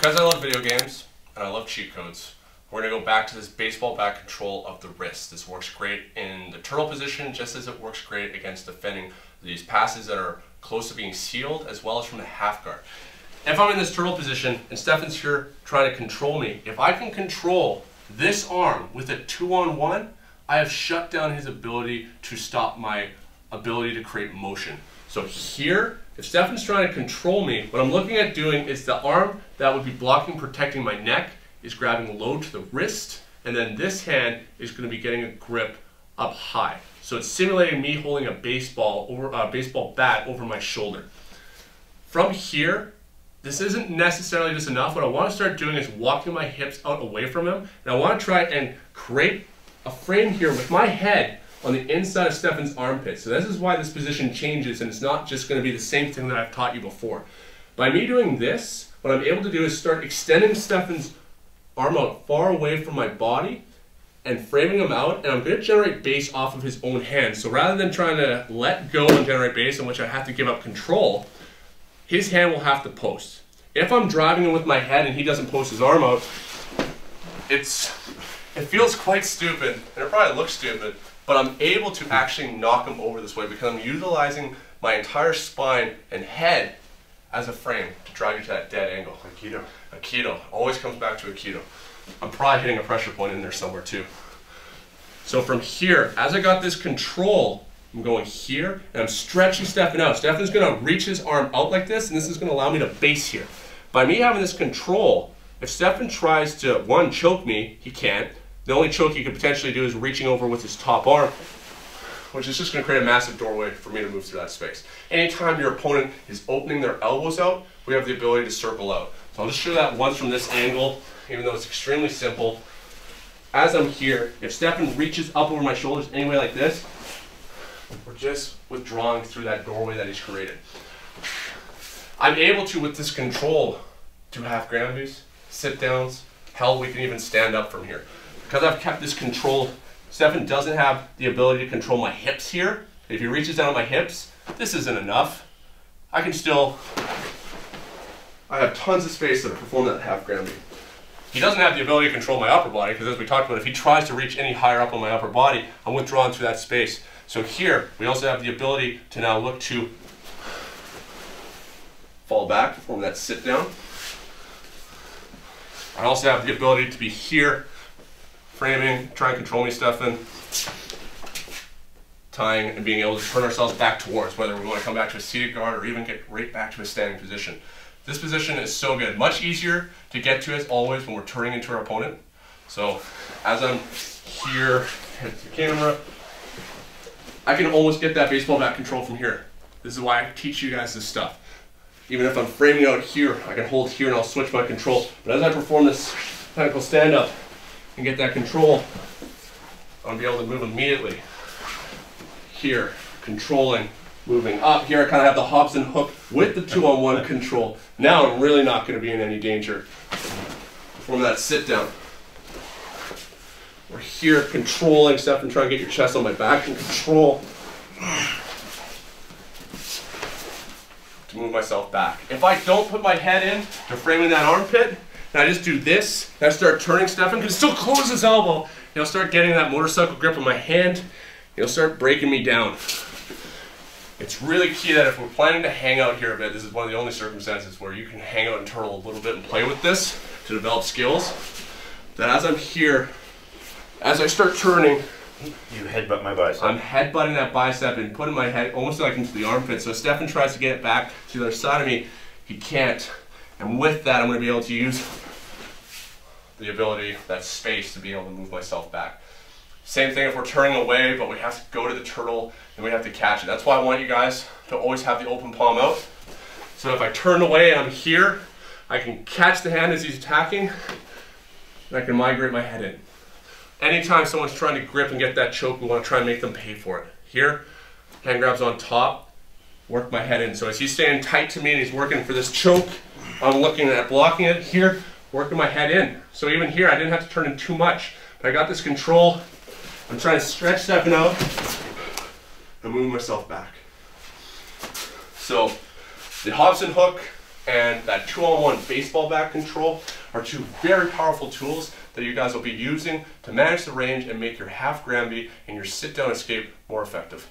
Because I love video games and I love cheat codes, we're going to go back to this baseball bat control of the wrist. This works great in the turtle position, just as it works great against defending these passes that are close to being sealed, as well as from the half guard. If I'm in this turtle position and Stephan's here trying to control me, if I can control this arm with a 2-on-1, I have shut down his ability to stop my ability to create motion. So here, if Stephan's trying to control me, what I'm looking at doing is the arm that would be blocking, protecting my neck is grabbing low to the wrist, and then this hand is going to be getting a grip up high. So it's simulating me holding a baseball bat over my shoulder. From here, this isn't necessarily just enough. What I want to start doing is walking my hips out away from him, and I want to try and create a frame here with my head on the inside of Stephan's armpit. So this is why this position changes, and it's not just going to be the same thing that I've taught you before. By me doing this, what I'm able to do is start extending Stephan's arm out far away from my body and framing him out, and I'm going to generate base off of his own hand. So rather than trying to let go and generate base, in which I have to give up control, his hand will have to post. If I'm driving him with my head and he doesn't post his arm out, it feels quite stupid, and it probably looks stupid, but I'm able to actually knock him over this way because I'm utilizing my entire spine and head as a frame to drive you to that dead angle. Aikido. Aikido. Always comes back to Aikido. I'm probably hitting a pressure point in there somewhere too. So from here, as I got this control, I'm going here and I'm stretching Stephan out. Stephan's going to reach his arm out like this, and this is going to allow me to base here. By me having this control, if Stephan tries to, one, choke me, he can't. The only choke he could potentially do is reaching over with his top arm, which is just going to create a massive doorway for me to move through that space. Anytime your opponent is opening their elbows out, we have the ability to circle out. So I'll just show that once from this angle, even though it's extremely simple. As I'm here, if Stephan reaches up over my shoulders anyway like this, we're just withdrawing through that doorway that he's created. I'm able to, with this control, do half grandies, sit downs, hell, we can even stand up from here. Because I've kept this control, Stephan doesn't have the ability to control my hips here. If he reaches down on my hips, this isn't enough. I have tons of space to perform that half grandy. He doesn't have the ability to control my upper body, because as we talked about, if he tries to reach any higher up on my upper body, I'm withdrawn through that space. So here, we also have the ability to now look to fall back, perform that sit down. I also have the ability to be here, framing, trying to control me, Stephan, tying, and being able to turn ourselves back towards, whether we want to come back to a seated guard or even get right back to a standing position. This position is so good. Much easier to get to as always when we're turning into our opponent. So as I'm here at the camera, I can almost get that baseball bat control from here. This is why I teach you guys this stuff. Even if I'm framing out here, I can hold here and I'll switch my control. But as I perform this technical stand-up and get that control, I'll be able to move immediately. Here, controlling, moving up. Here I kind of have the Hobson hook with the 2-on-1 control. Now I'm really not going to be in any danger. Perform that sit down. We're here controlling stuff and trying to get your chest on my back and control to move myself back. If I don't put my head in to framing that armpit, and I just do this, and I start turning Stephan, because still close his elbow, he'll start getting that motorcycle grip on my hand, he'll start breaking me down. It's really key that if we're planning to hang out here a bit, this is one of the only circumstances where you can hang out and turtle a little bit and play with this to develop skills, that as I'm here, as I start turning, you headbutt my bicep. I'm headbutting that bicep and putting my head almost like into the armpit. So if Stephan tries to get it back to the other side of me, he can't. And with that, I'm going to be able to use the ability, that space, to be able to move myself back. Same thing if we're turning away, but we have to go to the turtle and we have to catch it. That's why I want you guys to always have the open palm out. So if I turn away and I'm here, I can catch the hand as he's attacking, and I can migrate my head in. Anytime someone's trying to grip and get that choke, we want to try and make them pay for it. Here, hand grabs on top, work my head in. So as he's staying tight to me and he's working for this choke, I'm looking at blocking it. Here, working my head in. So even here, I didn't have to turn in too much. But I got this control. I'm trying to stretch Stephan out and move myself back. So the Hobson hook and that 2-on-1 baseball bat control are two very powerful tools that you guys will be using to manage the range and make your half Granby and your sit-down escape more effective.